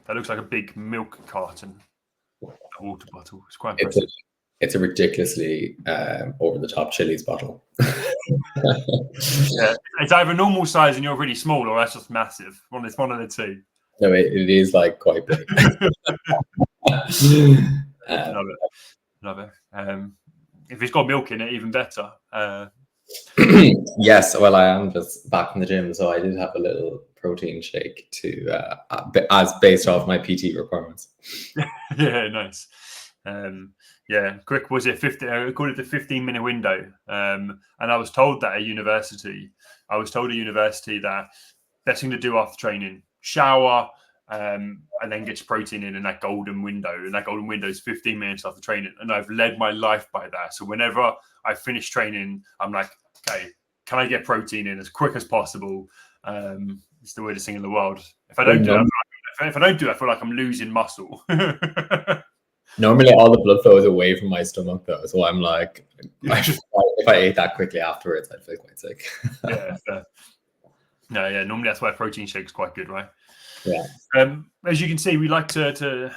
That looks like a big milk carton, a water bottle. It's quite It's impressive. it's a ridiculously over-the-top Chili's bottle. Yeah, it's either normal size and you're really small, or that's just massive. It's one of the two. No, it is like quite big. Love it. Love it. If it's got milk in it, even better. Yes, well, I am just back in the gym, so I did have a little protein shake as based off my PT requirements. Yeah, nice. Yeah, quick, was it 50? I called it the 15-minute window. And I was told that at university. That best thing to do after training, shower, and then get your protein in that golden window. And that golden window is 15 minutes after training. And I've led my life by that. So whenever I finish training, I'm like, okay, can I get protein in as quick as possible? It's the weirdest thing in the world. If I don't do it, I feel like I'm losing muscle. Normally, all the blood flow is away from my stomach, though. So I'm like, if I ate that quickly afterwards, I'd feel quite sick. Yeah, fair. No, yeah. Normally, that's why protein shake's quite good, right? Yeah. As you can see, we like to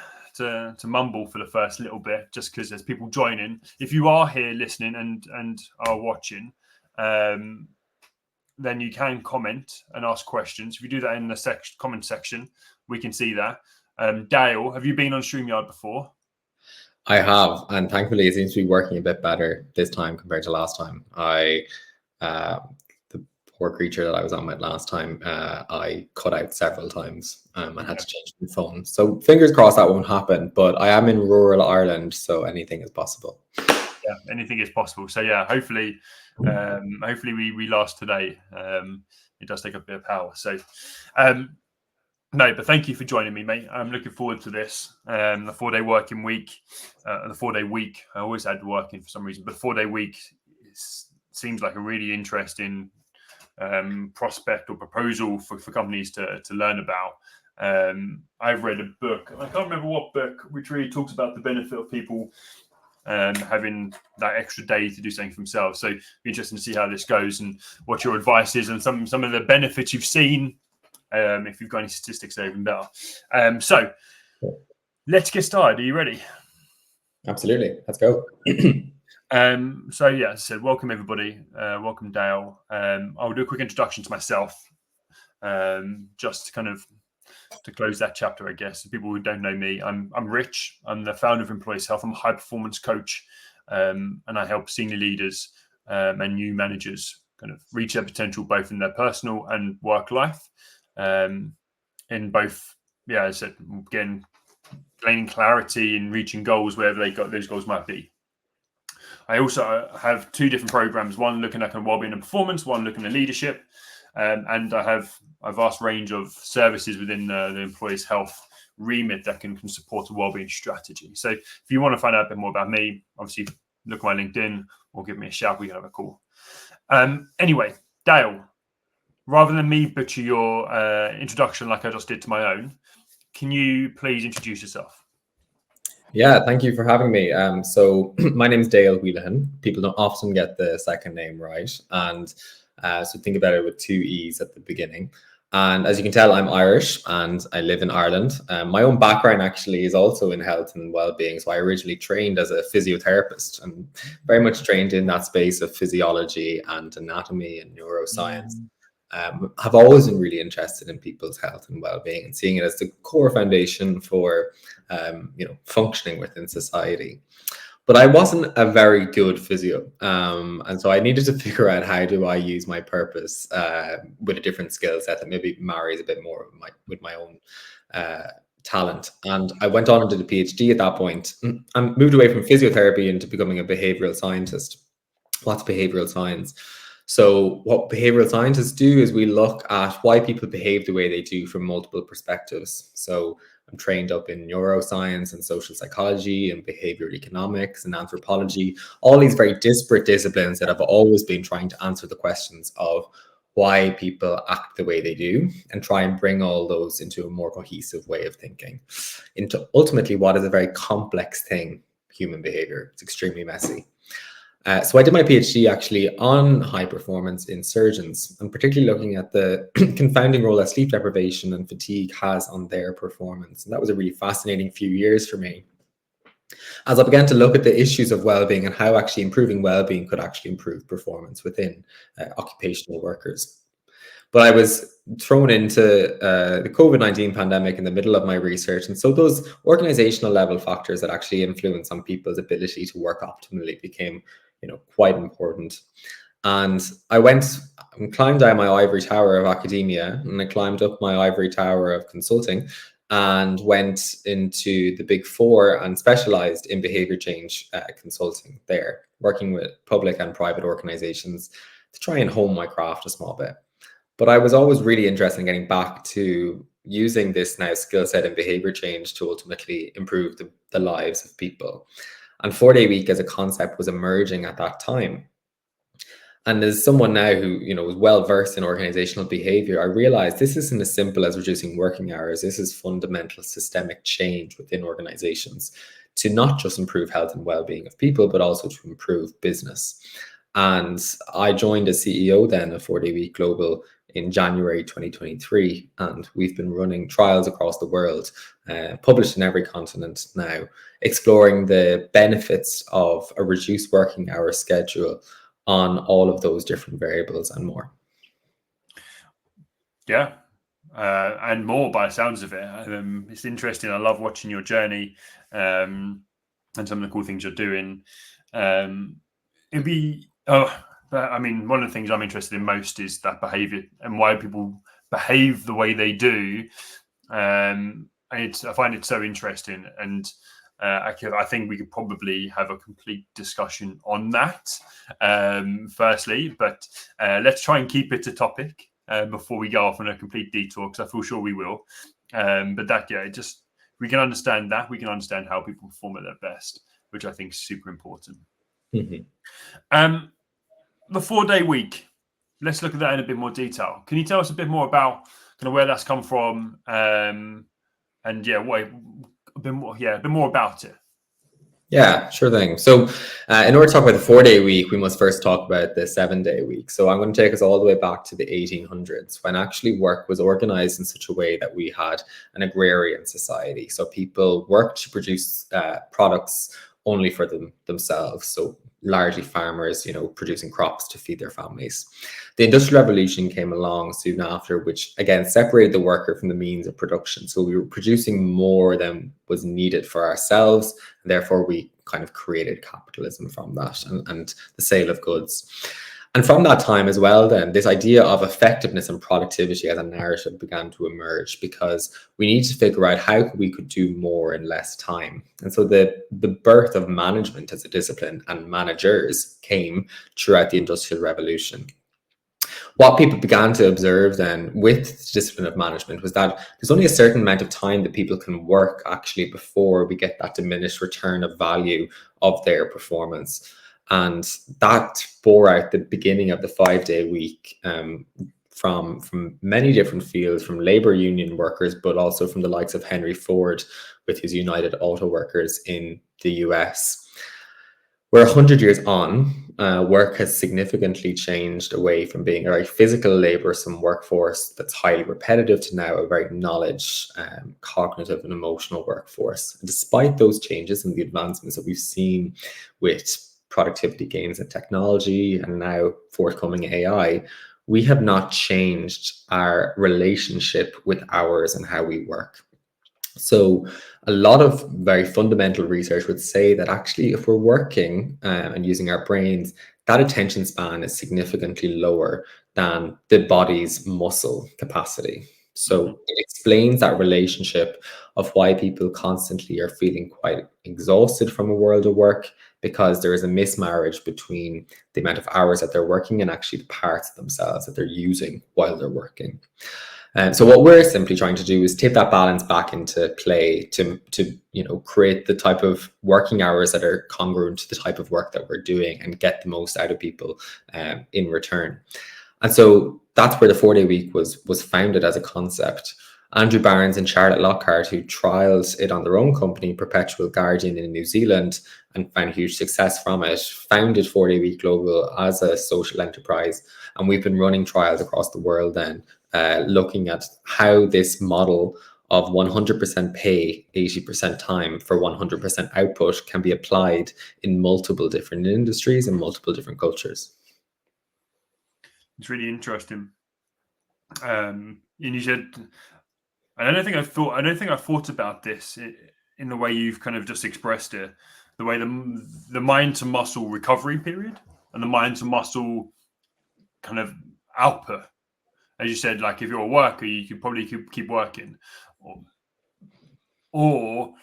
mumble for the first little bit, just because there's people joining. If you are here listening and are watching, then you can comment and ask questions. If you do that in the comment section, we can see that. Dale, have you been on StreamYard before? I have, and thankfully it seems to be working a bit better this time compared to last time. The poor creature that I was on with last time, I cut out several times and had to change the phone. So fingers crossed that won't happen, but I am in rural Ireland, so anything is possible. Yeah, anything is possible. So yeah, hopefully we last today. It does take a bit of power. So no, but thank you for joining me, mate. I'm looking forward to this. The 4-day working week, the 4-day week. I always had working for some reason, but 4-day week seems like a really interesting prospect or proposal for companies to learn about. I've read a book, I can't remember what book, which really talks about the benefit of people having that extra day to do something for themselves. So it'd be interesting to see how this goes and what your advice is and some of the benefits you've seen. If you've got any statistics, they're even better. So let's get started. Are you ready? Absolutely. Let's go. So yeah, as I said, welcome everybody. Welcome Dale. I'll do a quick introduction to myself, just kind of to close that chapter, I guess. For people who don't know me, I'm Rich. I'm the founder of Employees Health. I'm a high performance coach, and I help senior leaders and new managers kind of reach their potential both in their personal and work life. In both, yeah, as I said, again, gaining clarity and reaching goals wherever those goals might be. I also have 2 different programs, one looking at wellbeing and performance, one looking at leadership. And I have a vast range of services within the employees' health remit that can support a wellbeing strategy. So if you want to find out a bit more about me, obviously look at my LinkedIn or give me a shout. We can have a call. Anyway, Dale, rather than me butcher your introduction like I just did to my own, can you please introduce yourself? Yeah, thank you for having me. So my name is Dale Whelehan. People don't often get the second name right. And so think about it with 2 E's at the beginning. And as you can tell, I'm Irish and I live in Ireland. My own background actually is also in health and well-being. So I originally trained as a physiotherapist and very much trained in that space of physiology and anatomy and neuroscience. Have always been really interested in people's health and well-being and seeing it as the core foundation for functioning within society. But I wasn't a very good physio. And so I needed to figure out how do I use my purpose with a different skill set that maybe marries a bit more with my own talent. And I went on and did a PhD at that point and moved away from physiotherapy into becoming a behavioral scientist. What's behavioral science? So what behavioral scientists do is we look at why people behave the way they do from multiple perspectives. So I'm trained up in neuroscience and social psychology and behavioral economics and anthropology, all these very disparate disciplines that have always been trying to answer the questions of why people act the way they do and try and bring all those into a more cohesive way of thinking, into ultimately what is a very complex thing, human behavior. It's extremely messy. So I did my PhD actually on high performance in surgeons, and particularly looking at the confounding role that sleep deprivation and fatigue has on their performance. And that was a really fascinating few years for me, as I began to look at the issues of well-being and how actually improving well-being could actually improve performance within occupational workers. But I was thrown into the COVID-19 pandemic in the middle of my research. And so those organizational level factors that actually influence on people's ability to work optimally became, quite important. And I went and climbed down my ivory tower of academia, and I climbed up my ivory tower of consulting, and went into the Big Four and specialized in behavior change consulting there, working with public and private organizations to try and hone my craft a small bit. But I was always really interested in getting back to using this now skill set in behavior change to ultimately improve the lives of people. And 4-day week as a concept was emerging at that time. And as someone now who, was well versed in organizational behavior, I realized this isn't as simple as reducing working hours. This is fundamental systemic change within organizations to not just improve health and well-being of people, but also to improve business. And I joined as CEO then of 4-day week Global in January 2023, and we've been running trials across the world, published in every continent now, exploring the benefits of a reduced working hour schedule on all of those different variables and more. Yeah, and more by the sounds of it. It's interesting. I love watching your journey and some of the cool things you're doing. It'd be, one of the things I'm interested in most is that behavior and why people behave the way they do. I find it so interesting, and I think we could probably have a complete discussion on that firstly, but let's try and keep it a topic before we go off on a complete detour, because I feel sure we will. But that, we can understand that. We can understand how people perform at their best, which I think is super important. Mm-hmm. The 4-day week, let's look at that in a bit more detail. Can you tell us a bit more about kind of where that's come from, and a bit more about it? Yeah, sure thing. So in order to talk about the 4-day week, we must first talk about the 7-day week. So I'm going to take us all the way back to the 1800s, when actually work was organized in such a way that we had an agrarian society. So people worked to produce products only for themselves. So largely farmers, producing crops to feed their families. The Industrial Revolution came along soon after, which again separated the worker from the means of production. So we were producing more than was needed for ourselves, and therefore we kind of created capitalism from that and the sale of goods. And from that time as well, then this idea of effectiveness and productivity as a narrative began to emerge, because we need to figure out how we could do more in less time. And so the birth of management as a discipline and managers came throughout the Industrial Revolution. What people began to observe then with the discipline of management was that there's only a certain amount of time that people can work actually before we get that diminished return of value of their performance. And that bore out the beginning of the 5-day week from many different fields, from labor union workers, but also from the likes of Henry Ford with his United Auto Workers in the US. We're 100 years on, work has significantly changed away from being a very physical laborsome workforce that's highly repetitive to now a very knowledge, cognitive and emotional workforce. And despite those changes and the advancements that we've seen with productivity gains in technology and now forthcoming AI, we have not changed our relationship with hours and how we work. So a lot of very fundamental research would say that actually if we're working and using our brains, that attention span is significantly lower than the body's muscle capacity. So it explains that relationship of why people constantly are feeling quite exhausted from a world of work, because there is a mismarriage between the amount of hours that they're working and actually the parts of themselves that they're using while they're working. So what we're simply trying to do is tip that balance back into play to create the type of working hours that are congruent to the type of work that we're doing and get the most out of people in return. And so that's where the 4-day week was founded as a concept. Andrew Barnes and Charlotte Lockhart, who trialed it on their own company, Perpetual Guardian in New Zealand, and found huge success from it, founded 4-Day Week Global as a social enterprise. And we've been running trials across the world then, looking at how this model of 100% pay, 80% time for 100% output can be applied in multiple different industries and multiple different cultures. It's really interesting. And you said, I don't think I thought about this in the way you've kind of just expressed it, the way the mind to muscle recovery period and the mind to muscle kind of output. As you said, like if you're a worker, you could probably keep working. Or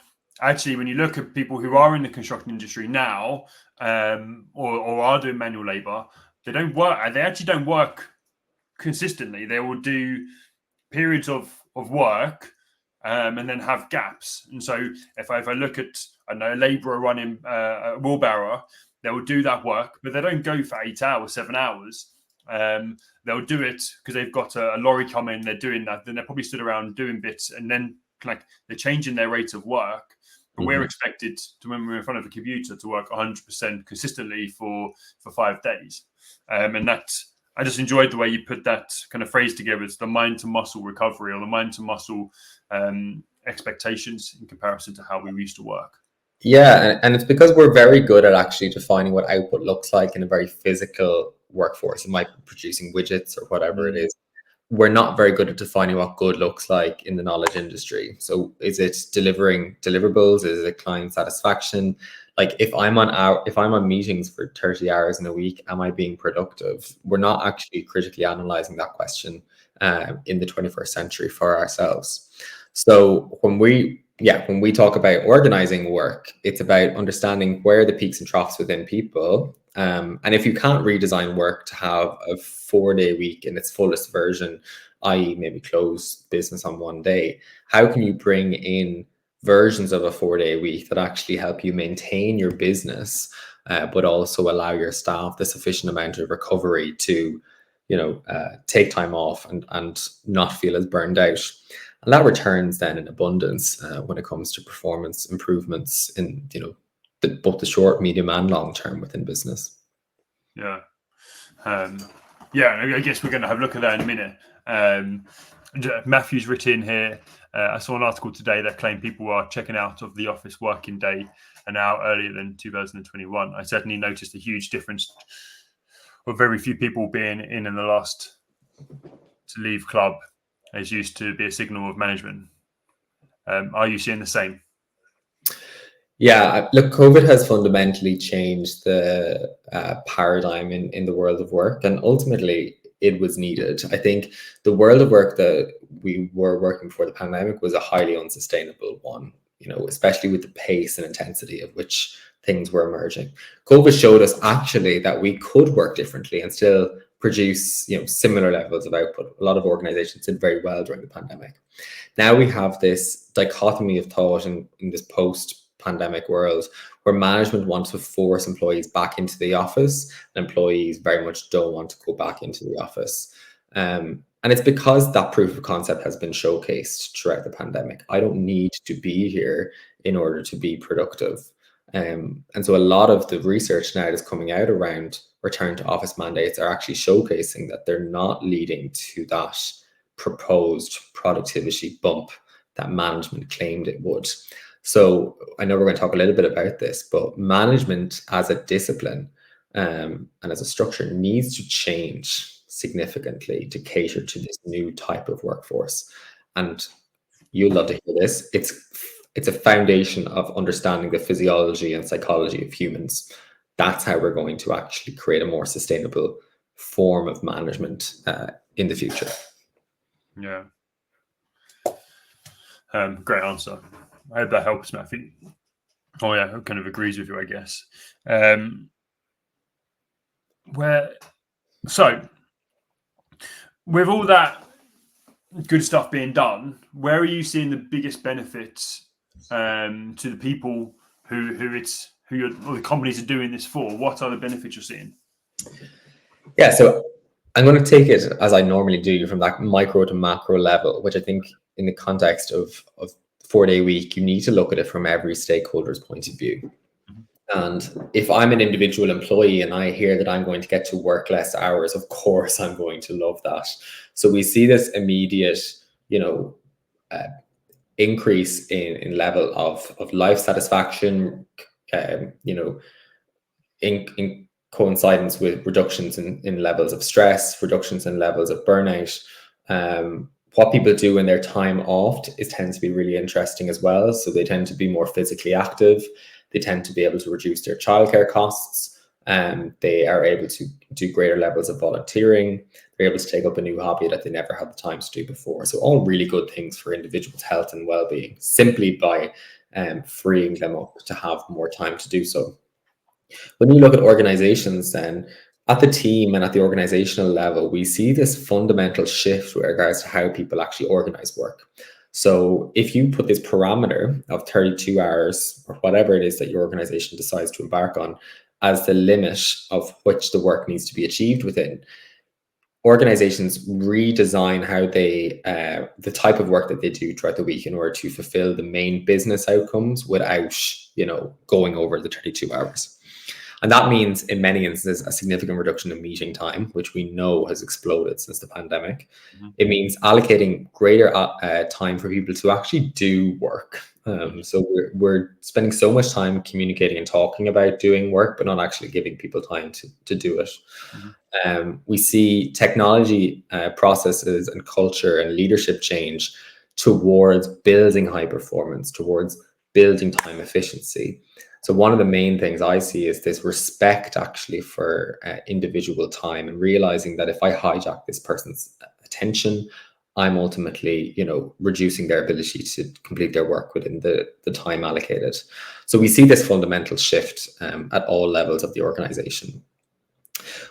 actually, when you look at people who are in the construction industry now, or are doing manual labor, they don't work. They actually don't work consistently. They will do periods of work, and then have gaps. And so, if I look at a labourer running a wheelbarrow, they will do that work, but they don't go for 8 hours, 7 hours. They'll do it because they've got a lorry coming. They're doing that. Then they're probably stood around doing bits, and then like they're changing their rate of work. But we're expected to, when we're in front of a computer, to work 100% consistently for 5 days. And I just enjoyed the way you put that kind of phrase together. It's the mind to muscle recovery, or the mind to muscle expectations in comparison to how we used to work. Yeah, and it's because we're very good at actually defining what output looks like in a very physical workforce. It might be producing widgets or whatever it is. We're not very good at defining what good looks like in the knowledge industry. So is it delivering deliverables? Is it client satisfaction? Like if I'm on meetings for 30 hours in a week, am I being productive? We're not actually critically analyzing that question in the 21st century for ourselves. So when we talk about organizing work, it's about understanding where the peaks and troughs within people. And if you can't redesign work to have a 4-day week in its fullest version, i.e. maybe close business on one day, how can you bring in versions of a 4-day week that actually help you maintain your business, but also allow your staff the sufficient amount of recovery to, take time off and not feel as burned out? And that returns then in abundance when it comes to performance improvements in, both the short, medium, and long term within business. Yeah. I guess we're going to have a look at that in a minute. Matthew's written here, I saw an article today that claimed people are checking out of the office working day an hour earlier than 2021. I certainly noticed a huge difference of very few people being in the last to leave club as used to be a signal of management. Are you seeing the same? Yeah, look, COVID has fundamentally changed the paradigm in the world of work, and ultimately it was needed. I think the world of work that we were working before the pandemic was a highly unsustainable one, especially with the pace and intensity of which things were emerging. COVID showed us actually that we could work differently and still produce, similar levels of output. A lot of organizations did very well during the pandemic. Now we have this dichotomy of thought in this post-pandemic world where management wants to force employees back into the office, and employees very much don't want to go back into the office. And it's because that proof of concept has been showcased throughout the pandemic. I don't need to be here in order to be productive. And so a lot of the research now that's coming out around return to office mandates are actually showcasing that they're not leading to that proposed productivity bump that management claimed it would. So I know we're going to talk a little bit about this, but management as a discipline and as a structure needs to change significantly to cater to this new type of workforce. And you'll love to hear this. It's a foundation of understanding the physiology and psychology of humans. That's how we're going to actually create a more sustainable form of management in the future. Yeah. Great answer. I hope that helps, Matthew. Oh yeah, I kind of agrees with you, I guess. With all that good stuff being done, where are you seeing the biggest benefits to the people who the companies are doing this for? What are the benefits you're seeing? Yeah, so I'm going to take it as I normally do from that micro to macro level, which I think in the context of 4-day week, you need to look at it from every stakeholder's point of view. And if I'm an individual employee and I hear that I'm going to get to work less hours, of course, I'm going to love that. So we see this immediate, increase in level of life satisfaction, in coincidence with reductions in levels of stress, reductions in levels of burnout. What people do in their time off tends to be really interesting as well. So they tend to be more physically active. They tend to be able to reduce their childcare costs. They are able to do greater levels of volunteering. They're able to take up a new hobby that they never had the time to do before. So all really good things for individuals' health and well-being, simply by freeing them up to have more time to do so. When you look at organizations, then at the team and at the organizational level, we see this fundamental shift with regards to how people actually organize work. So if you put this parameter of 32 hours or whatever it is that your organization decides to embark on as the limit of which the work needs to be achieved within, organizations redesign how they the type of work that they do throughout the week in order to fulfill the main business outcomes without going over the 32 hours. And that means, in many instances, a significant reduction in meeting time, which we know has exploded since the pandemic. It means allocating greater time for people to actually do work. So we're spending so much time communicating and talking about doing work, but not actually giving people time to do it. We see technology, processes and culture and leadership change towards building high performance, towards building time efficiency. So one of the main things I see is this respect actually for individual time, and realizing that if I hijack this person's attention, I'm ultimately, reducing their ability to complete their work within the time allocated. So we see this fundamental shift at all levels of the organization,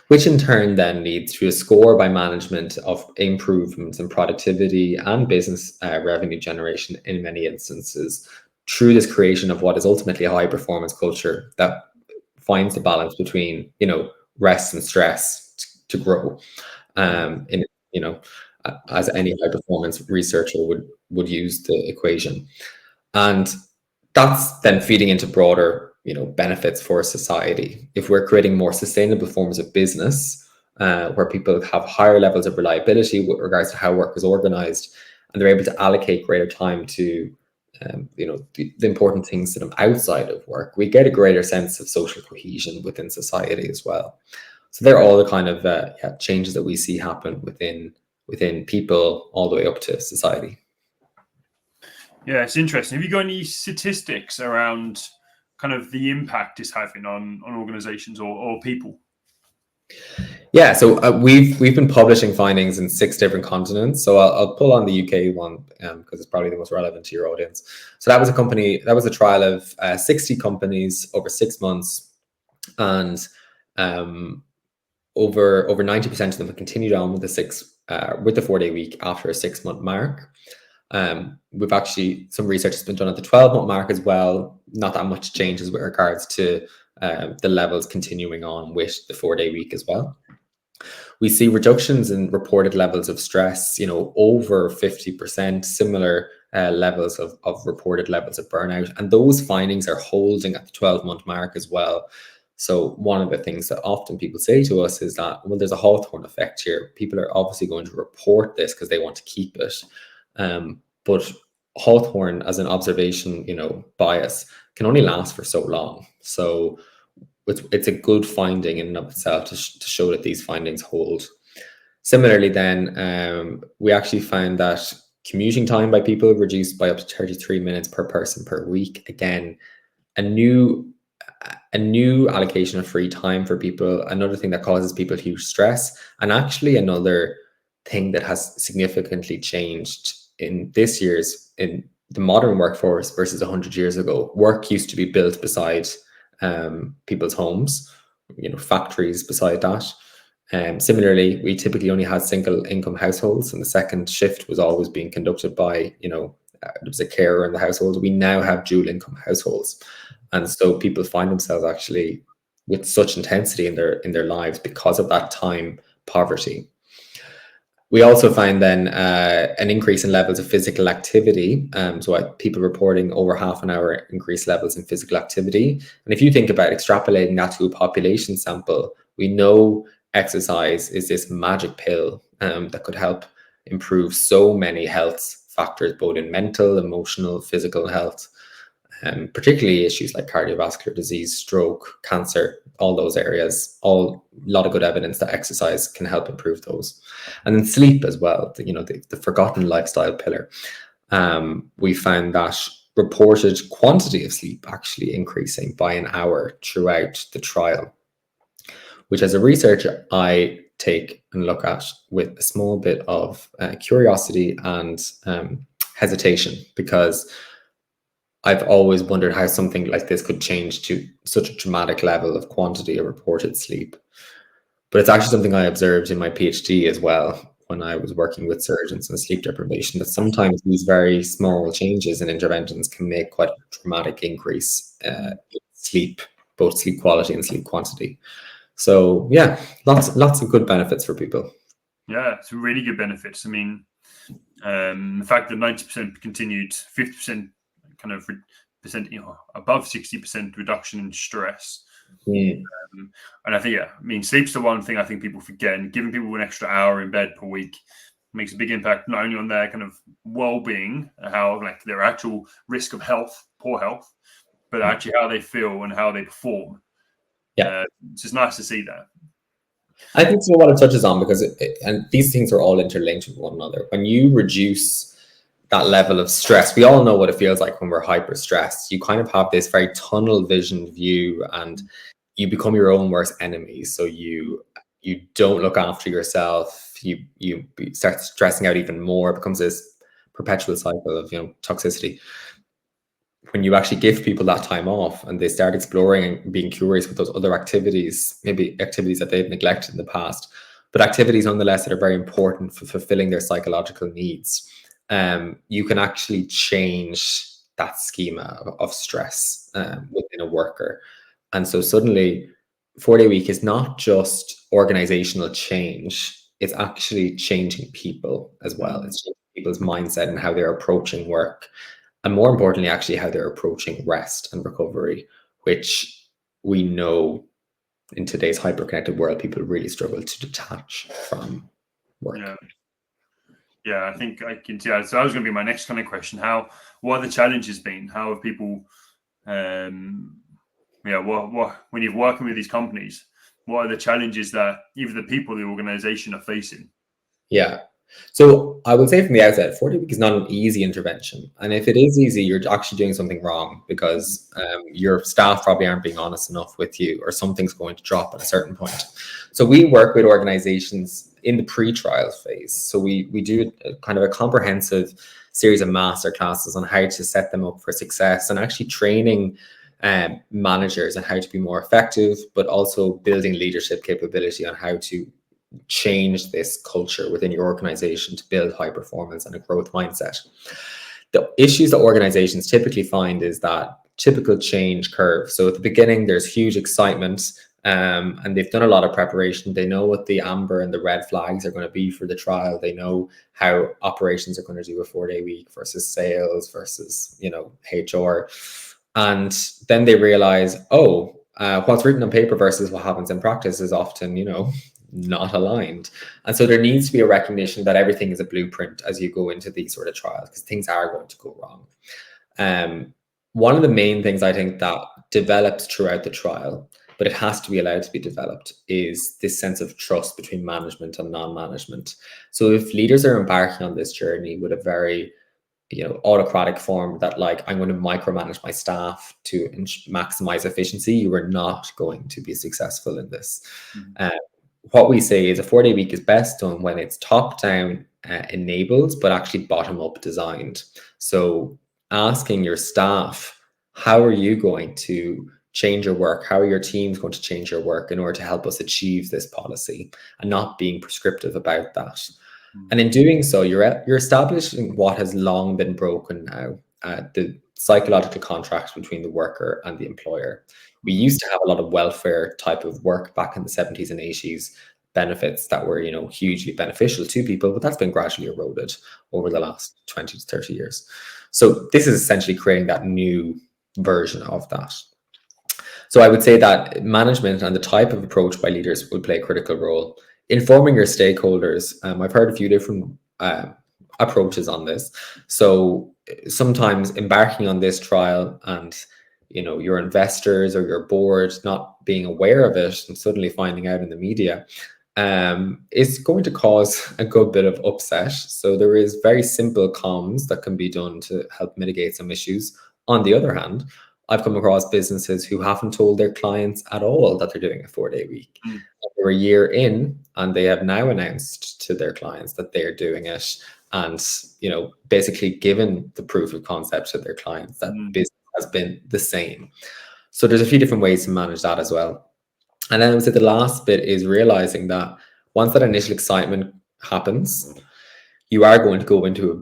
which in turn then leads to a score by management of improvements in productivity and business revenue generation in many instances, through this creation of what is ultimately a high performance culture that finds the balance between, rest and stress to grow. As any high performance researcher would use the equation. And that's then feeding into broader, benefits for society. If we're creating more sustainable forms of business, where people have higher levels of reliability with regards to how work is organized, and they're able to allocate greater time to the important things that are outside of work, we get a greater sense of social cohesion within society as well. So they're all the kind of changes that we see happen within people all the way up to society. Yeah, it's interesting. Have you got any statistics around kind of the impact it's having on organizations or people? Yeah, so we've been publishing findings in 6 different continents. So I'll pull on the UK one because it's probably the most relevant to your audience. So that was a trial of 60 companies over 6 months, and over 90% of them have continued on with the 4-day week after a 6-month mark. We've actually, some research has been done at the 12-month mark as well. Not that much changes with regards to the levels continuing on with the 4-day week as well. We see reductions in reported levels of stress, over 50%, similar levels of reported levels of burnout. And those findings are holding at the 12-month mark as well. So one of the things that often people say to us is that, well, there's a Hawthorne effect here. People are obviously going to report this because they want to keep it. But Hawthorne, as an observation, bias, can only last for so long. So it's a good finding in and of itself to show that these findings hold. Similarly, then, we actually found that commuting time by people reduced by up to 33 minutes per person per week. Again, a new allocation of free time for people, another thing that causes people huge stress, and actually another thing that has significantly changed in the modern workforce versus 100 years ago. Work used to be built beside people's homes, factories beside that. Similarly, we typically only had single income households, and the second shift was always being conducted by, there was a carer in the household. We now have dual income households. And so people find themselves actually with such intensity in their lives because of that time poverty. We also find then an increase in levels of physical activity. So people reporting over half an hour increased levels in physical activity. And if you think about extrapolating that to a population sample, we know exercise is this magic pill that could help improve so many health factors, both in mental, emotional, physical health. Particularly issues like cardiovascular disease, stroke, cancer, all those areas, a lot of good evidence that exercise can help improve those. And then sleep as well, the forgotten lifestyle pillar. We found that reported quantity of sleep actually increasing by an hour throughout the trial, which as a researcher, I take and look at with a small bit of curiosity and hesitation, because I've always wondered how something like this could change to such a dramatic level of quantity of reported sleep. But it's actually something I observed in my PhD as well, when I was working with surgeons on sleep deprivation, that sometimes these very small changes in interventions can make quite a dramatic increase in sleep, both sleep quality and sleep quantity. So yeah, lots of good benefits for people. Yeah, it's really good benefits. I mean, the fact that 90% continued, 50% kind of above 60% reduction in stress. And I think, I mean, sleep's the one thing I think people forget, and giving people an extra hour in bed per week makes a big impact, not only on their kind of well-being, how like their actual risk of health, poor health, but actually how they feel and how they perform. Yeah. It's just nice to see that. I think so what it touches on, because and these things are all interlinked with one another. When you reduce that level of stress, we all know what it feels like when we're hyper stressed. You kind of have this very tunnel vision view, and you become your own worst enemy. So you don't look after yourself. You start stressing out even more. It becomes this perpetual cycle of toxicity. When you actually give people that time off and they start exploring and being curious with those other activities, maybe activities that they've neglected in the past, but activities nonetheless that are very important for fulfilling their psychological needs, you can actually change that schema of stress within a worker. And so suddenly 4-day week is not just organizational change, it's actually changing people as well. It's changing people's mindset and how they're approaching work. And more importantly, actually, how they're approaching rest and recovery, which we know in today's hyper-connected world, people really struggle to detach from work. Yeah, I think I can see. So that was going to be my next kind of question. What have the challenges been? How have people, what when you're working with these companies, what are the challenges that either the people or the organization are facing? Yeah. So I would say from the outset, 4-day week is not an easy intervention. And if it is easy, you're actually doing something wrong, because your staff probably aren't being honest enough with you, or something's going to drop at a certain point. So we work with organizations in the pre-trial phase. So we do kind of a comprehensive series of master classes on how to set them up for success, and actually training managers on how to be more effective, but also building leadership capability on how to change this culture within your organization to build high performance and a growth mindset. The issues that organizations typically find is that typical change curve. So at the beginning, there's huge excitement, and they've done a lot of preparation. They know what the amber and the red flags are going to be for the trial. They know how operations are going to do a 4-day week versus sales versus, HR. And then they realize, what's written on paper versus what happens in practice is often, not aligned. And so there needs to be a recognition that everything is a blueprint as you go into these sort of trials, because things are going to go wrong. One of the main things I think that develops throughout the trial, but it has to be allowed to be developed, is this sense of trust between management and non-management. So if leaders are embarking on this journey with a very autocratic form that, like, I'm going to micromanage my staff to maximize efficiency, you are not going to be successful in this. What we say is a 4-day week is best done when it's top down enabled, but actually bottom up designed. So asking your staff, how are you going to change your work? How are your teams going to change your work in order to help us achieve this policy, and not being prescriptive about that. And in doing so, you're establishing what has long been broken now, the psychological contract between the worker and the employer. We used to have a lot of welfare type of work back in the 70s and 80s, benefits that were, hugely beneficial to people, but that's been gradually eroded over the last 20 to 30 years. So this is essentially creating that new version of that. So I would say that management and the type of approach by leaders would play a critical role. Informing your stakeholders, I've heard a few different approaches on this. So sometimes embarking on this trial and your investors or your board not being aware of it and suddenly finding out in the media is going to cause a good bit of upset. So there is very simple comms that can be done to help mitigate some issues. On the other hand, I've come across businesses who haven't told their clients at all that they're doing a 4-day week. They're a year in and they have now announced to their clients that they're doing it, and basically given the proof of concept to their clients that business has been the same. So there's a few different ways to manage that as well. And then I would say the last bit is realizing that once that initial excitement happens, you are going to go into a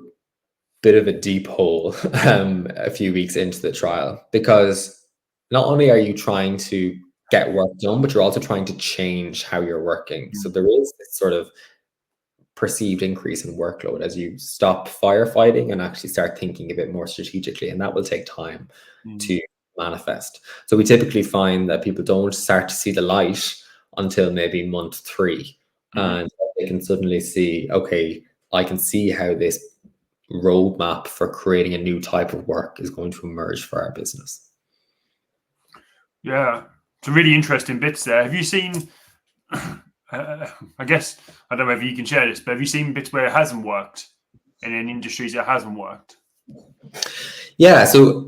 bit of a deep hole a few weeks into the trial, because not only are you trying to get work done, but you're also trying to change how you're working. So there is this sort of perceived increase in workload as you stop firefighting and actually start thinking a bit more strategically, and that will take time to manifest. So we typically find that people don't start to see the light until maybe month 3, and they can suddenly see, okay, I can see how this roadmap for creating a new type of work is going to emerge for our business. Yeah, some really interesting bits there. Have you seen, I guess, I don't know if you can share this, but have you seen bits where it hasn't worked and in industries it hasn't worked? Yeah, so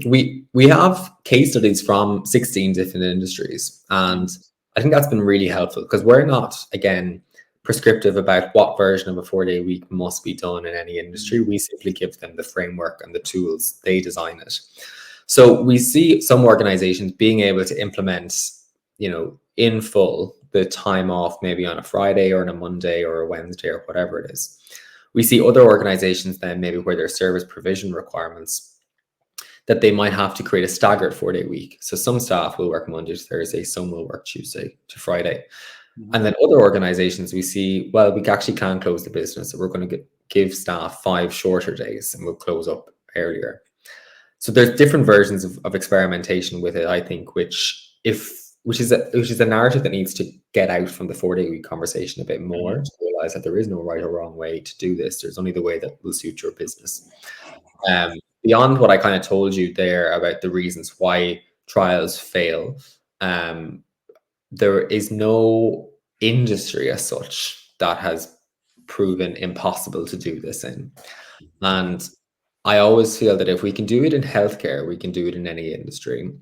we have case studies from 16 different industries, and I think that's been really helpful because we're not, again, prescriptive about what version of a 4-day week must be done in any industry. We simply give them the framework and the tools, they design it. So we see some organizations being able to implement, in full, the time off maybe on a Friday or on a Monday or a Wednesday or whatever it is. We see other organizations then maybe where there's service provision requirements that they might have to create a staggered 4-day week. So some staff will work Monday to Thursday, some will work Tuesday to Friday. And then other organizations we see, well, we actually can't close the business. So we're going to give staff 5 shorter days and we'll close up earlier. So there's different versions of experimentation with it, I think, which is a narrative that needs to get out from the 4-day week conversation a bit more, to realize that there is no right or wrong way to do this. There's only the way that will suit your business. Beyond what I kind of told you there about the reasons why trials fail, there is no industry as such that has proven impossible to do this in. And I always feel that if we can do it in healthcare, we can do it in any industry,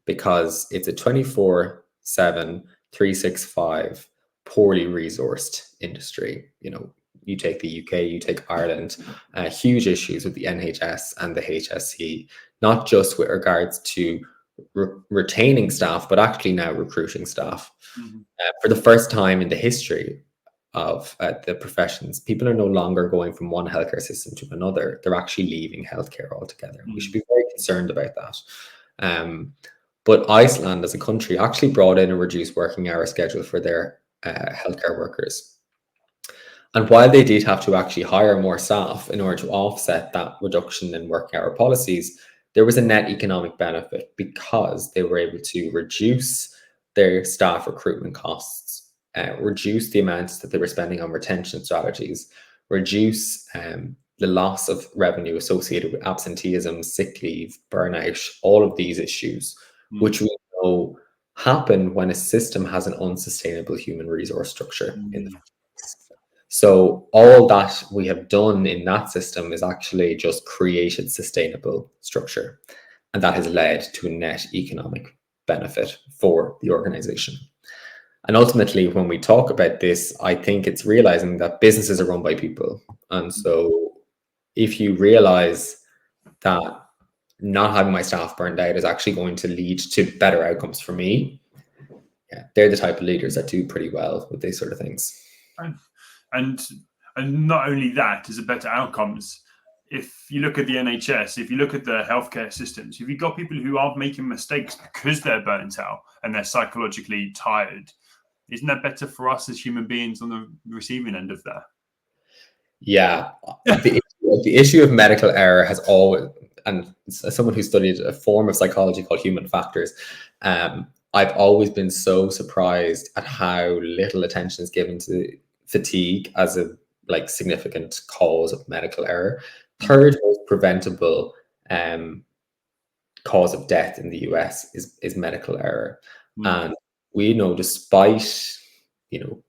because it's a 24/7, 365, poorly resourced industry. You take the UK, you take Ireland, huge issues with the NHS and the HSE, not just with regards to retaining staff, but actually now recruiting staff. For the first time in the history of the professions, people are no longer going from one healthcare system to another. They're actually leaving healthcare altogether. We should be very concerned about that. But Iceland as a country actually brought in a reduced working hour schedule for their healthcare workers. And while they did have to actually hire more staff in order to offset that reduction in working hour policies, there was a net economic benefit because they were able to reduce their staff recruitment costs, reduce the amounts that they were spending on retention strategies, reduce the loss of revenue associated with absenteeism, sick leave, burnout, all of these issues, which we know happen when a system has an unsustainable human resource structure in the first place. So all that we have done in that system is actually just created sustainable structure. And that has led to a net economic benefit for the organization. And ultimately, when we talk about this, I think it's realizing that businesses are run by people. And so if you realize that not having my staff burned out is actually going to lead to better outcomes for me, they're the type of leaders that do pretty well with these sort of things. And not only that, is it better outcomes. If you look at the NHS, if you look at the healthcare systems, if you've got people who aren't making mistakes because they're burnt out and they're psychologically tired, Isn't that better for us as human beings on the receiving end of that? Yeah, the issue of medical error has always, and as someone who studied a form of psychology called human factors, I've always been so surprised at how little attention is given to fatigue as a significant cause of medical error. Third most preventable cause of death in the US is medical error. And we know, despite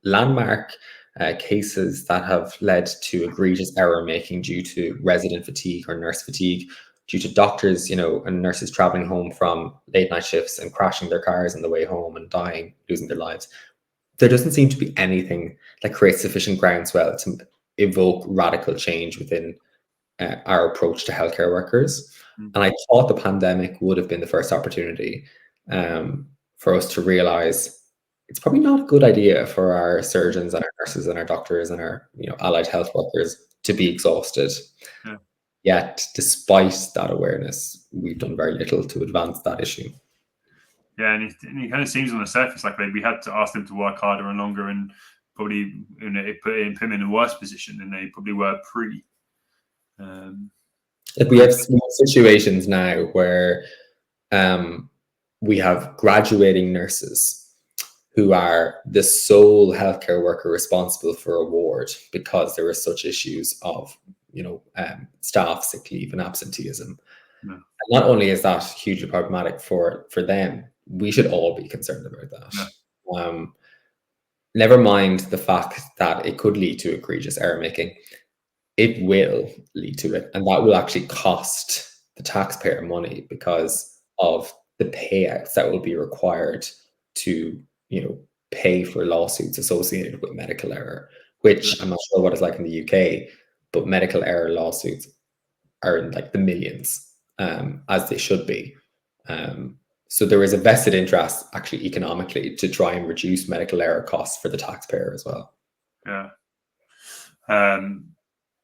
landmark cases that have led to egregious error making due to resident fatigue or nurse fatigue, due to doctors, and nurses traveling home from late night shifts and crashing their cars on the way home and dying, losing their lives, there doesn't seem to be anything that creates sufficient groundswell to evoke radical change within our approach to healthcare workers. And I thought the pandemic would have been the first opportunity for us to realize it's probably not a good idea for our surgeons and our nurses and our doctors and our allied health workers to be exhausted. Yeah. Yet, despite that awareness, we've done very little to advance that issue. Yeah, and it kind of seems on the surface like we had to ask them to work harder and longer, and probably it put him in a worse position than they probably were pre. We have situations now where we have graduating nurses who are the sole healthcare worker responsible for a ward because there are such issues of staff sick leave and absenteeism. Yeah. And not only is that hugely problematic for them, we should all be concerned about that. Yeah. Never mind the fact that it could lead to egregious error making. It will lead to it, and that will actually cost the taxpayer money because of the payouts that will be required to pay for lawsuits associated with medical error, which I'm not sure what it's like in the UK, but medical error lawsuits are in the millions, as they should be. So there is a vested interest actually economically to try and reduce medical error costs for the taxpayer as well. Yeah.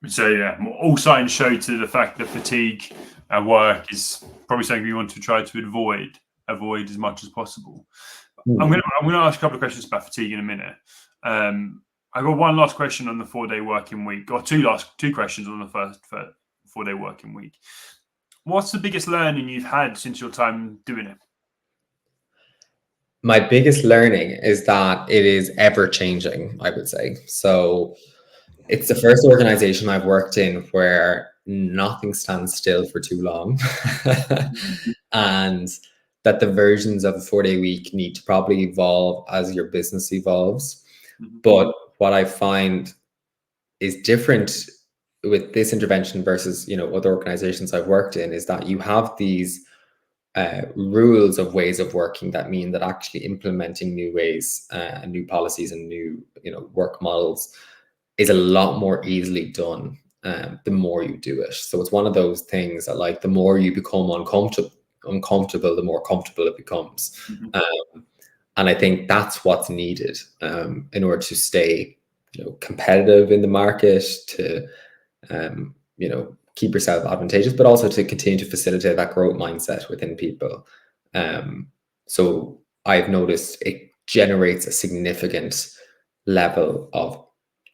So yeah, all signs show to the fact that fatigue at work is probably something we want to try to avoid as much as possible. I'm going to ask a couple of questions about fatigue in a minute. I got one last question on the 4-day working week, or two questions on the first 4-day working week. What's the biggest learning you've had since your time doing it? My biggest learning is that it is ever changing, I would say. So it's the first organization I've worked in where nothing stands still for too long. And that the versions of a 4-day week need to probably evolve as your business evolves. But what I find is different with this intervention versus other organizations I've worked in is that you have these rules of ways of working that mean that actually implementing new ways and new policies and new work models is a lot more easily done the more you do it. So it's one of those things that the more you become uncomfortable, the more comfortable it becomes. And I think that's what's needed in order to stay competitive in the market, to keep yourself advantageous, but also to continue to facilitate that growth mindset within people. So I've noticed it generates a significant level of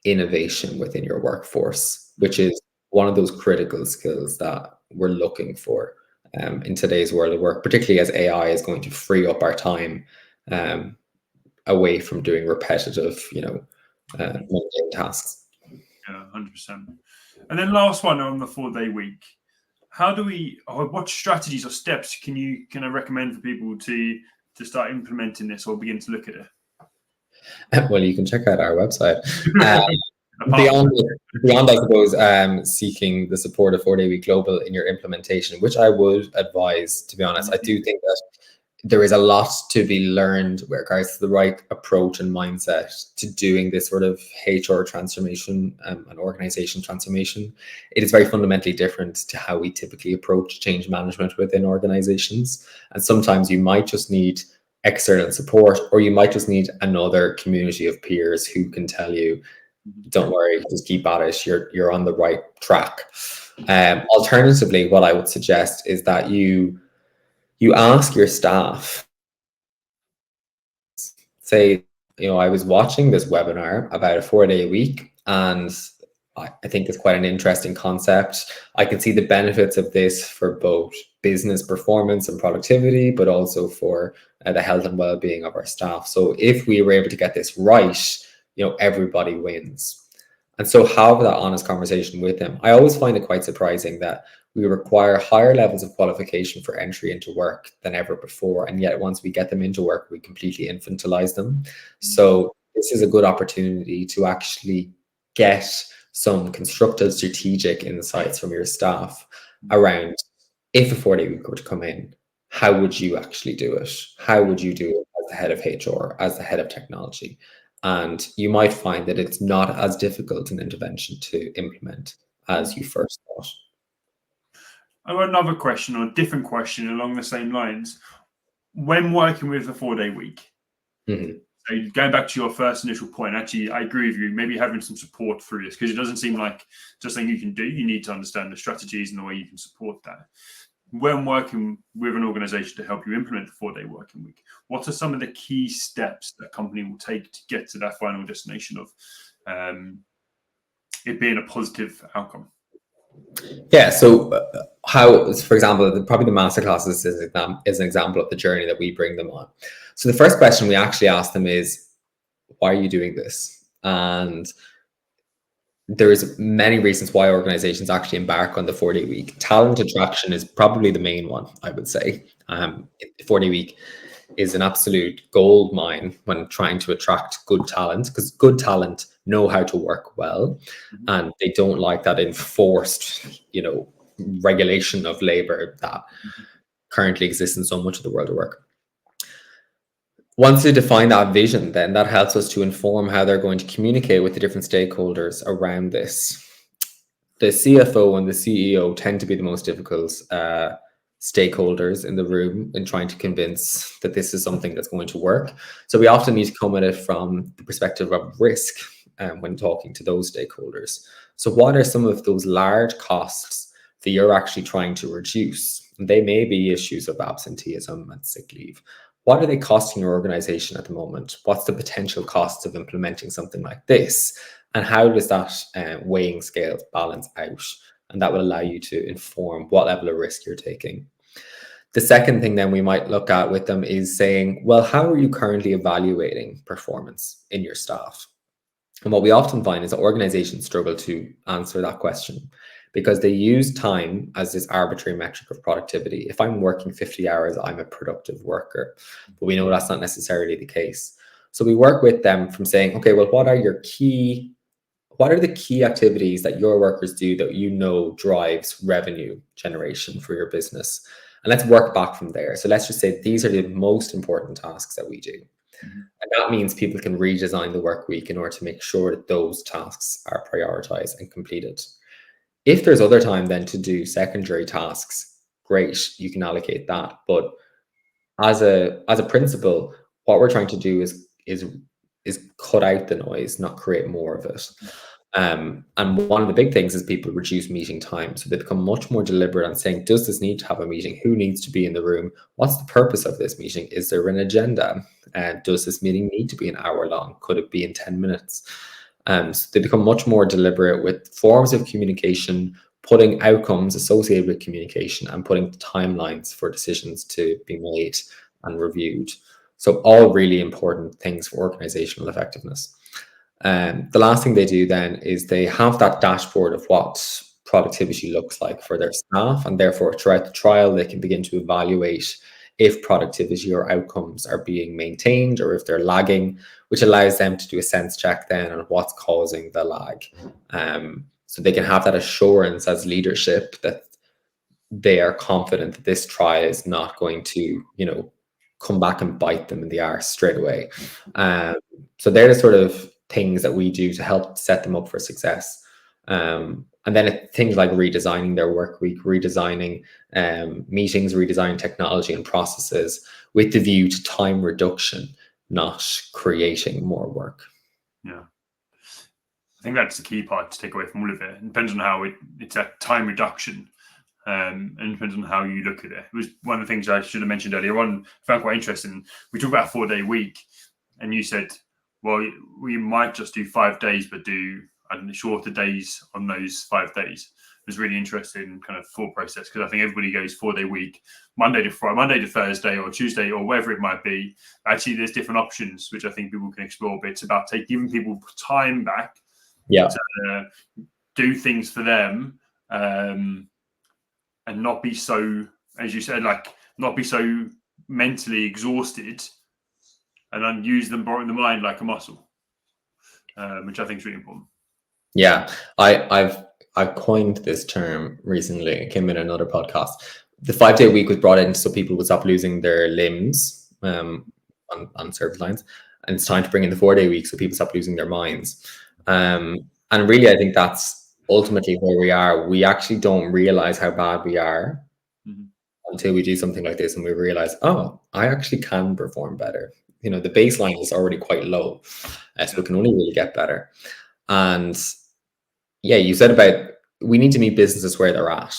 innovation within your workforce, which is one of those critical skills that we're looking for in today's world of work, particularly as AI is going to free up our time away from doing repetitive, mundane tasks. Yeah, 100%. And then last one on the 4-day week. What strategies or steps can I recommend for people to start implementing this or begin to look at it? Well, you can check out our website. Beyond, I suppose, seeking the support of 4-day week global in your implementation, which I would advise, to be honest. I do think that there is a lot to be learned with regards to the right approach and mindset to doing this sort of HR transformation and organization transformation. It is very fundamentally different to how we typically approach change management within organizations. And sometimes you might just need external support, or you might just need another community of peers who can tell you, don't worry, just keep at it, you're on the right track. Alternatively, what I would suggest is that you ask your staff, say I was watching this webinar about a 4-day week, and I think it's quite an interesting concept. I can see the benefits of this for both business performance and productivity, but also for the health and well-being of our staff. So if we were able to get this right, everybody wins. And so have that honest conversation with them. I always find it quite surprising that we require higher levels of qualification for entry into work than ever before. And yet once we get them into work, we completely infantilize them. So this is a good opportunity to actually get some constructive strategic insights from your staff around, if a 4-day week were to come in, how would you actually do it? How would you do it as the head of HR, as the head of technology? And you might find that it's not as difficult an intervention to implement as you first thought. I've got another question, or a different question along the same lines. When working with a 4-day week, so going back to your first initial point, actually, I agree with you. Maybe having some support through this, because it doesn't seem like just something you can do. You need to understand the strategies and the way you can support that. When working with an organization to help you implement the 4-day working week, what are some of the key steps that a company will take to get to that final destination of it being a positive outcome? Yeah, so how, for example, probably the masterclass is an example of the journey that we bring them on. So the first question we actually ask them is, why are you doing this? And there's many reasons why organizations actually embark on the 4-day week. Talent attraction is probably the main one, I would say. 4-day week is an absolute gold mine when trying to attract good talent, because good talent know how to work well, and they don't like that enforced, regulation of labor that currently exists in so much of the world of work. Once they define that vision, then that helps us to inform how they're going to communicate with the different stakeholders around this. The CFO and the CEO tend to be the most difficult stakeholders in the room in trying to convince that this is something that's going to work. So we often need to come at it from the perspective of risk when talking to those stakeholders. So what are some of those large costs that you're actually trying to reduce? And they may be issues of absenteeism and sick leave. What are they costing your organization at the moment? What's the potential cost of implementing something like this? And how does that weighing scale balance out? And that will allow you to inform what level of risk you're taking. The second thing then we might look at with them is saying, well, how are you currently evaluating performance in your staff? And what we often find is that organizations struggle to answer that question because they use time as this arbitrary metric of productivity. If I'm working 50 hours, I'm a productive worker. But we know that's not necessarily the case. So we work with them from saying, okay, well, what are the key activities that your workers do that drives revenue generation for your business? And let's work back from there. So let's just say these are the most important tasks that we do. And that means people can redesign the work week in order to make sure that those tasks are prioritized and completed. If there's other time then to do secondary tasks, great, you can allocate that. But as a principle, what we're trying to do is cut out the noise, not create more of it. And one of the big things is people reduce meeting time. So they become much more deliberate on saying, does this need to have a meeting? Who needs to be in the room? What's the purpose of this meeting? Is there an agenda? Does this meeting need to be an hour long? Could it be in 10 minutes? So they become much more deliberate with forms of communication, putting outcomes associated with communication and putting timelines for decisions to be made and reviewed. So all really important things for organizational effectiveness. The last thing they do then is they have that dashboard of what productivity looks like for their staff, and therefore throughout the trial they can begin to evaluate if productivity or outcomes are being maintained or if they're lagging, which allows them to do a sense check then on what's causing the lag. So they can have that assurance as leadership that they are confident that this trial is not going to, come back and bite them in the arse straight away. So they're the sort of things that we do to help set them up for success. And then things like redesigning their work week, redesigning meetings, redesigning technology and processes with the view to time reduction, not creating more work. Yeah. I think that's the key part to take away from all of it. It depends on how it's a time reduction. And it depends on how you look at it. It was one of the things I should have mentioned earlier on. I found quite interesting. We talk about a 4-day week, and you said, well, we might just do 5 days, but do shorter days on those 5 days. It was really interesting kind of thought process, because I think everybody goes 4-day week, Monday to Thursday, or Tuesday, or wherever it might be. Actually, there's different options which I think people can explore. But it's about giving people time back, to do things for them, and not be so, as you said, not be so mentally exhausted, and then use them, borrowing the mind like a muscle, which I think is really important. Yeah, I've coined this term recently. It came in another podcast. The 5-day week was brought in so people would stop losing their limbs on service lines, and it's time to bring in the 4-day week so people stop losing their minds. And really, I think that's ultimately where we are. We actually don't realize how bad we are until we do something like this, and we realize, oh, I actually can perform better. The baseline is already quite low, so we can only really get better. And yeah, you said about we need to meet businesses where they're at.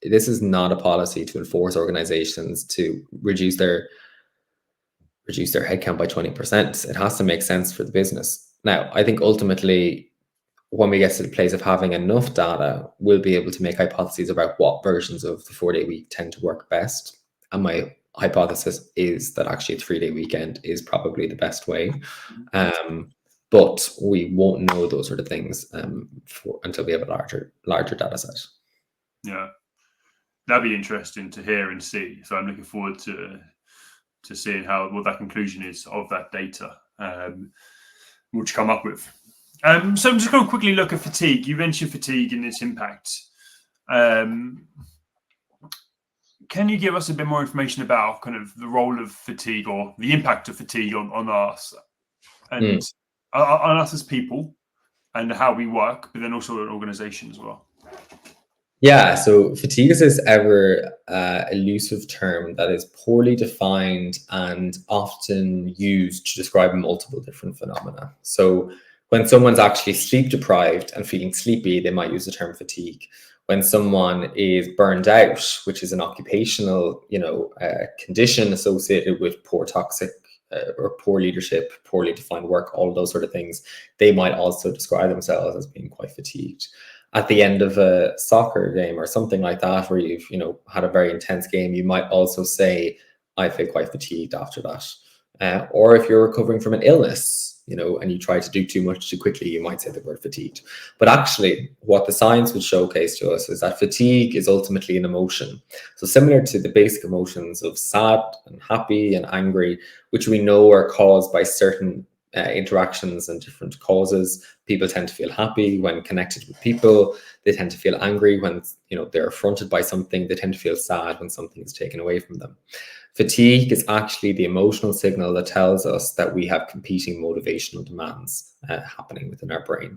This is not a policy to enforce organizations to reduce their headcount by 20%. It has to make sense for the business. Now, I think ultimately, when we get to the place of having enough data, we'll be able to make hypotheses about what versions of the 4-day week tend to work best. And my hypothesis is that actually a 3-day weekend is probably the best way. But we won't know those sort of things until we have a larger data set. Yeah, that'd be interesting to hear and see. So I'm looking forward to seeing what that conclusion is of that data, which come up with. So I'm just going to quickly look at fatigue. You mentioned fatigue and its impact. Can you give us a bit more information about kind of the role of fatigue, or the impact of fatigue on us and on us as people, and how we work, but then also an organization as well? Yeah, so fatigue is this ever elusive term that is poorly defined and often used to describe multiple different phenomena. So when someone's actually sleep deprived and feeling sleepy, they might use the term fatigue. When someone is burned out, which is an occupational, condition associated with poor toxic or poor leadership, poorly defined work, all those sort of things, they might also describe themselves as being quite fatigued. At the end of a soccer game or something like that, where you've had a very intense game, you might also say, I feel quite fatigued after that. Or if you're recovering from an illness, and you try to do too much too quickly, you might say the word fatigued. But actually, what the science would showcase to us is that fatigue is ultimately an emotion. So similar to the basic emotions of sad and happy and angry, which we know are caused by certain interactions and different causes. People tend to feel happy when connected with people. They tend to feel angry when they're affronted by something. They tend to feel sad when something is taken away from them. Fatigue is actually the emotional signal that tells us that we have competing motivational demands happening within our brain.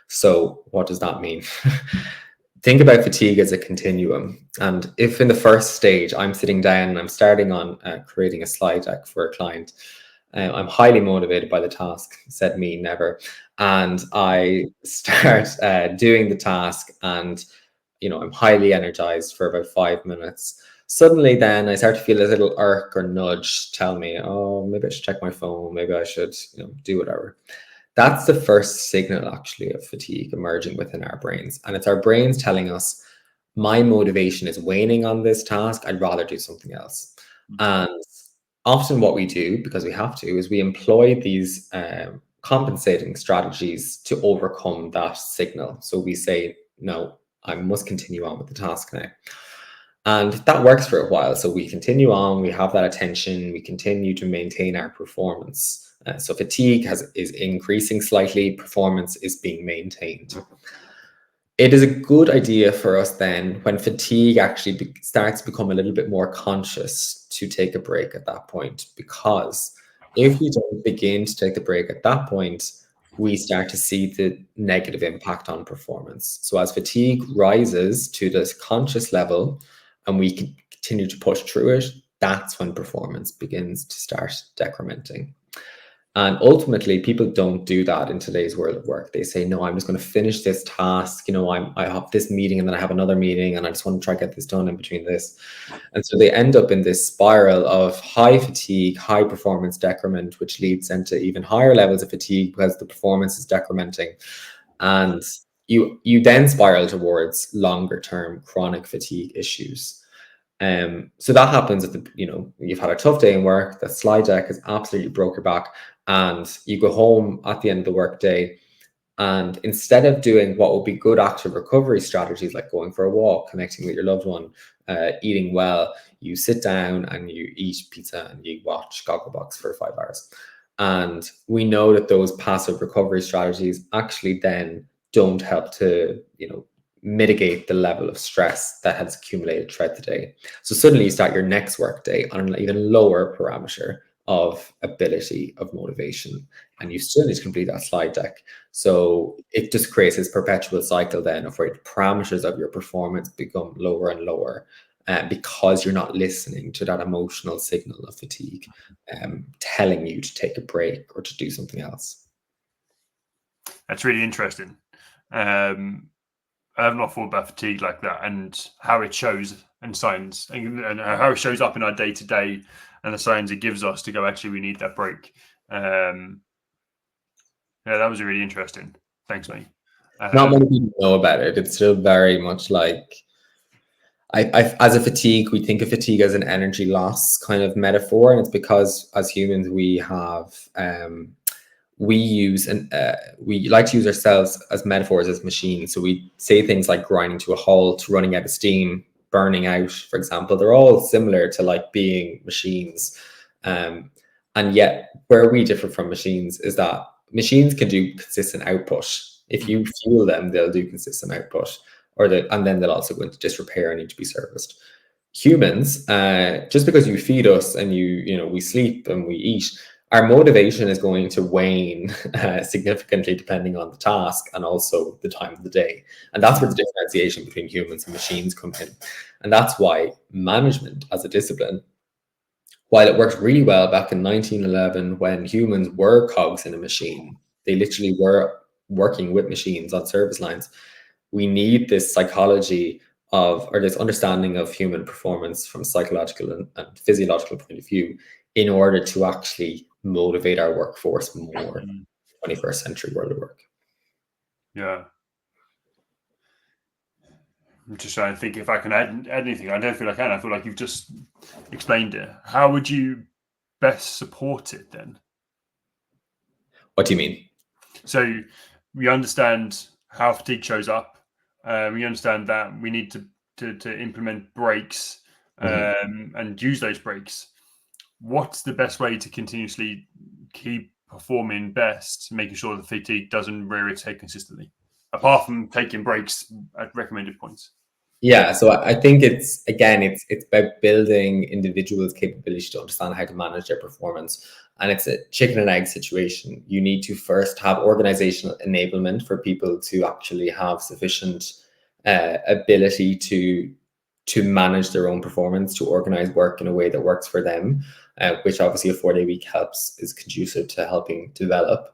So what does that mean? Think about fatigue as a continuum. And if in the first stage, I'm sitting down and I'm starting on creating a slide deck for a client, I'm highly motivated by the task, said me never. And I start doing the task, and I'm highly energized for about 5 minutes. Suddenly then I start to feel a little irk or nudge tell me, oh, maybe I should check my phone, maybe I should do whatever. That's the first signal actually of fatigue emerging within our brains. And it's our brains telling us, my motivation is waning on this task, I'd rather do something else. And often what we do, because we have to, is we employ these compensating strategies to overcome that signal. So we say, no, I must continue on with the task now. And that works for a while. So we continue on, we have that attention, we continue to maintain our performance. So fatigue is increasing slightly, performance is being maintained. It is a good idea for us then, when fatigue actually starts to become a little bit more conscious, to take a break at that point. Because if we don't begin to take the break at that point, we start to see the negative impact on performance. So as fatigue rises to this conscious level and we can continue to push through it, that's when performance begins to start decrementing. And ultimately, people don't do that in today's world of work. They say, no, I'm just going to finish this task. I have this meeting and then I have another meeting and I just want to try to get this done in between this. And so they end up in this spiral of high fatigue, high performance decrement, which leads into even higher levels of fatigue because the performance is decrementing. And you then spiral towards longer term chronic fatigue issues. So that happens at you've had a tough day in work, that slide deck has absolutely broke your back, and you go home at the end of the workday, and instead of doing what would be good active recovery strategies like going for a walk, connecting with your loved one, eating well, you sit down and you eat pizza and you watch Gogglebox for 5 hours. And we know that those passive recovery strategies actually then don't help to, mitigate the level of stress that has accumulated throughout the day. So suddenly you start your next work day on an even lower parameter of ability, of motivation, and you still need to complete that slide deck. So it just creates this perpetual cycle then of where the parameters of your performance become lower and lower because you're not listening to that emotional signal of fatigue telling you to take a break or to do something else. That's really interesting. I have not thought about fatigue like that and how it shows in science and how it shows up in our day to day and the signs it gives us to go, actually, we need that break. Yeah, that was really interesting. Thanks, mate. Not many people know about it. It's still very much like, as a fatigue, we think of fatigue as an energy loss kind of metaphor. And it's because as humans, we have, we like to use ourselves as metaphors, as machines. So we say things like grinding to a halt, running out of steam, burning out, for example. They're all similar to like being machines. And yet where we differ from machines is that machines can do consistent output. If you fuel them, they'll do consistent output, and then they'll also go into disrepair and need to be serviced. Humans, just because you feed us and we sleep and we eat, our motivation is going to wane significantly depending on the task and also the time of the day. And that's where the differentiation between humans and machines come in. And that's why management as a discipline, while it worked really well back in 1911 when humans were cogs in a machine, they literally were working with machines on service lines. We need this psychology or this understanding of human performance from a psychological and physiological point of view in order to actually motivate our workforce more in the 21st century world of work. Yeah. I'm just trying to think if I can add anything. I don't feel I can. I feel like you've just explained it. How would you best support it then? What do you mean? So we understand how fatigue shows up. We understand that we need to implement breaks and use those breaks. What's the best way to continuously keep performing best, making sure the fatigue doesn't rear its head consistently, apart from taking breaks at recommended points? Yeah, so I think it's about building individuals' capability to understand how to manage their performance. And it's a chicken and egg situation. You need to first have organizational enablement for people to actually have sufficient ability to manage their own performance, to organize work in a way that works for them, which obviously a 4-day week is conducive to helping develop.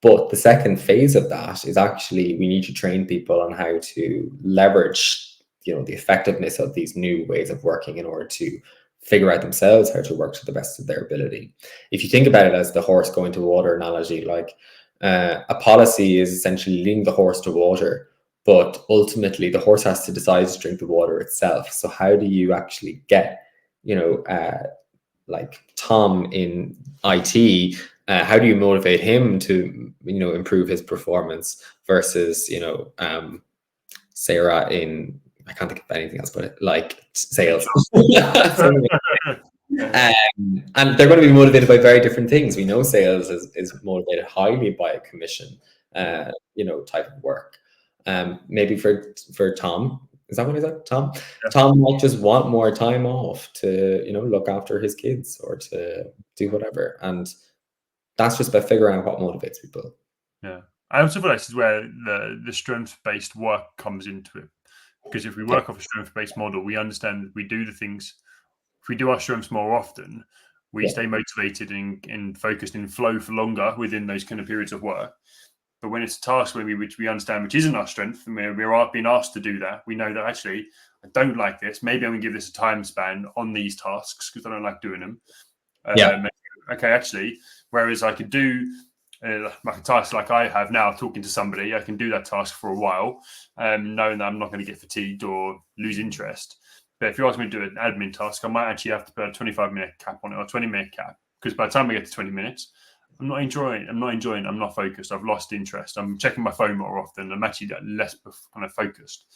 But the second phase of that is actually we need to train people on how to leverage the effectiveness of these new ways of working in order to figure out themselves how to work to the best of their ability. If you think about it as the horse going to water analogy, like a policy is essentially leading the horse to water, but ultimately the horse has to decide to drink the water itself. So how do you actually get, like Tom in IT, how do you motivate him to, improve his performance versus, Sarah in, I can't think of anything else but it, like sales. And they're going to be motivated by very different things. We know sales is motivated highly by a commission, type of work. Maybe for Tom, is that what he said? Tom? Yeah. Tom might just want more time off to, look after his kids or to do whatever. And that's just by figuring out what motivates people. Yeah. I also feel like this is where the strength-based work comes into it. Because if we work off a strength-based model, we understand we do the things, if we do our strengths more often, We stay motivated and focused in flow for longer within those kind of periods of work. But when it's a task which we understand which isn't our strength, and we're being asked to do that, we know that actually I don't like this. Maybe I'm going to give this a time span on these tasks because I don't like doing them. Okay, actually, whereas I could do like a task like I have now, talking to somebody, I can do that task for a while, knowing that I'm not going to get fatigued or lose interest. But if you ask me to do an admin task, I might actually have to put a 25-minute cap on it or 20-minute cap, because by the time I get to 20 minutes, I'm not enjoying. I'm not focused. I've lost interest. I'm checking my phone more often. I'm actually less kind of focused.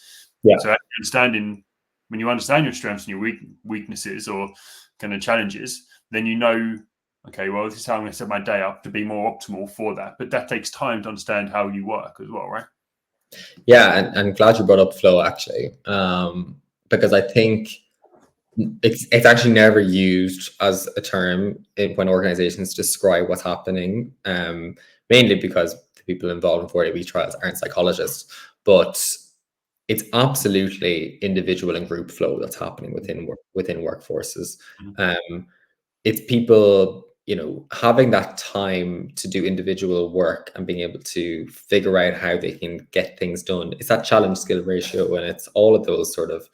So understanding, when you understand your strengths and your weaknesses or kind of challenges, then you know, okay, well, this is how I'm going to set my day up to be more optimal for that. But that takes time to understand how you work as well, right? Yeah, and glad you brought up flow, actually, because I think it's actually never used as a term when organizations describe what's happening, mainly because the people involved in 40-week trials aren't psychologists, but it's absolutely individual and group flow that's happening within workforces. It's people, having that time to do individual work and being able to figure out how they can get things done. It's that challenge skill ratio, and it's all of those sort of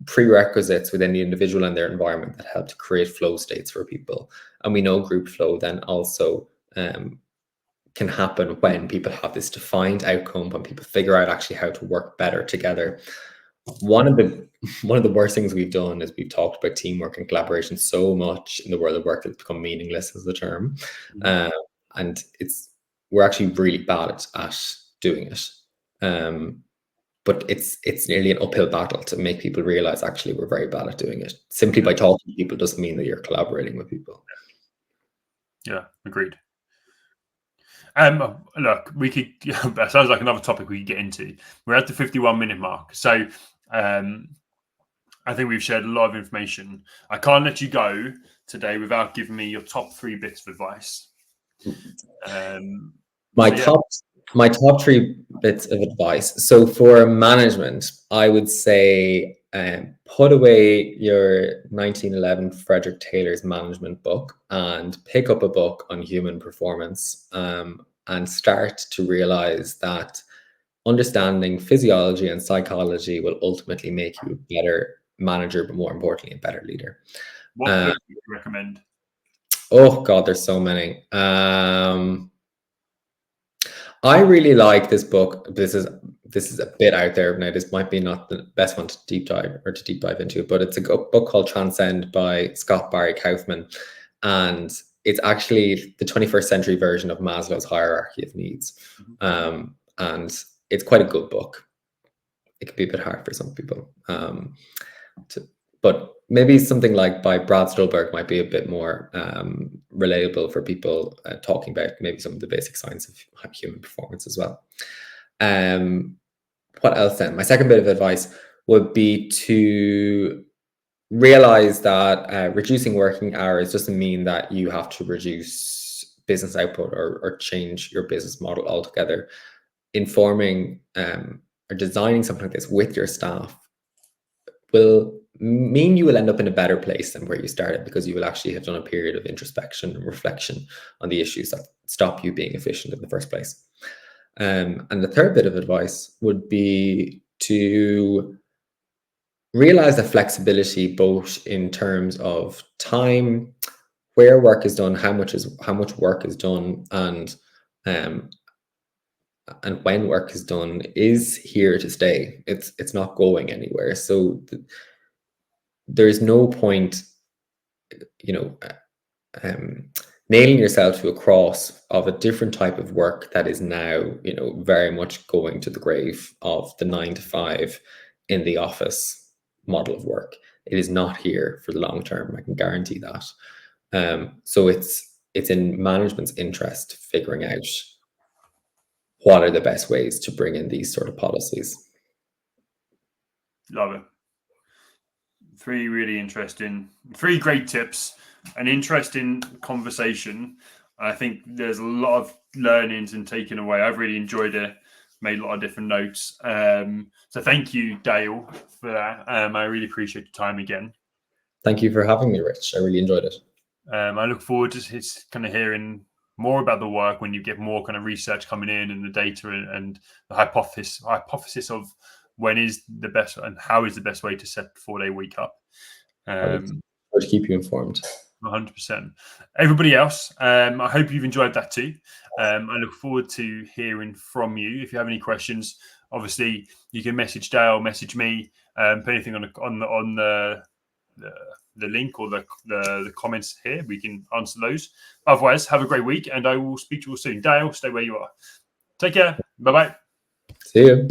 prerequisites within the individual and their environment that help to create flow states for people. And we know group flow then also can happen when people have this defined outcome, when people figure out actually how to work better together. One of the worst things we've done is we've talked about teamwork and collaboration so much in the world of work that it's become meaningless as a term. And we're actually really bad at doing it. But it's nearly an uphill battle to make people realize actually we're very bad at doing it. Simply by talking to people doesn't mean that you're collaborating with people. Yeah, agreed. Look, we could. That sounds like another topic we could get into. We're at the 51-minute mark, so I think we've shared a lot of information. I can't let you go today without giving me your top 3 bits of advice. My top 3 bits of advice. So for management, I would say put away your 1911 Frederick Taylor's management book and pick up a book on human performance, and start to realize that understanding physiology and psychology will ultimately make you a better manager, but more importantly, a better leader. What book would you recommend? Oh God, there's so many. I really like this book. This is a bit out there now. This might be not the best one to deep dive into, but it's a book called Transcend by Scott Barry Kaufman, and it's actually the 21st century version of Maslow's hierarchy of needs. And it's quite a good book. It could be a bit hard for some people, but maybe something like by Brad Stulberg might be a bit more relatable for people talking about maybe some of the basic science of human performance as well. What else then? My second bit of advice would be to realize that reducing working hours doesn't mean that you have to reduce business output or change your business model altogether. Informing or designing something like this with your staff will mean you will end up in a better place than where you started, because you will actually have done a period of introspection and reflection on the issues that stop you being efficient in the first place. And the third bit of advice would be to realize that flexibility, both in terms of time, where work is done, how much work is done, and when work is done, is here to stay. It's not going anywhere. So there's no point, nailing yourself to a cross of a different type of work that is now, very much going to the grave of the 9 to 5 in the office model of work. It is not here for the long term. I can guarantee that. So it's in management's interest figuring out what are the best ways to bring in these sort of policies. Love it. 3 really interesting, 3 great tips, an interesting conversation. I think there's a lot of learnings and taken away. I've really enjoyed it, made a lot of different notes. So thank you, Dale, for that. I really appreciate your time again. Thank you for having me, Rich. I really enjoyed it. I look forward to kind of hearing more about the work when you get more kind of research coming in and the data and the hypothesis of when is the best and how is the best way to set 4-day week up. I would keep you informed. 100%. Everybody else, I hope you've enjoyed that too. I look forward to hearing from you. If you have any questions, obviously you can message Dale, message me, put anything on the link or the comments here. We can answer those. Otherwise, have a great week, and I will speak to you all soon. Dale, stay where you are. Take care. Bye-bye. See you.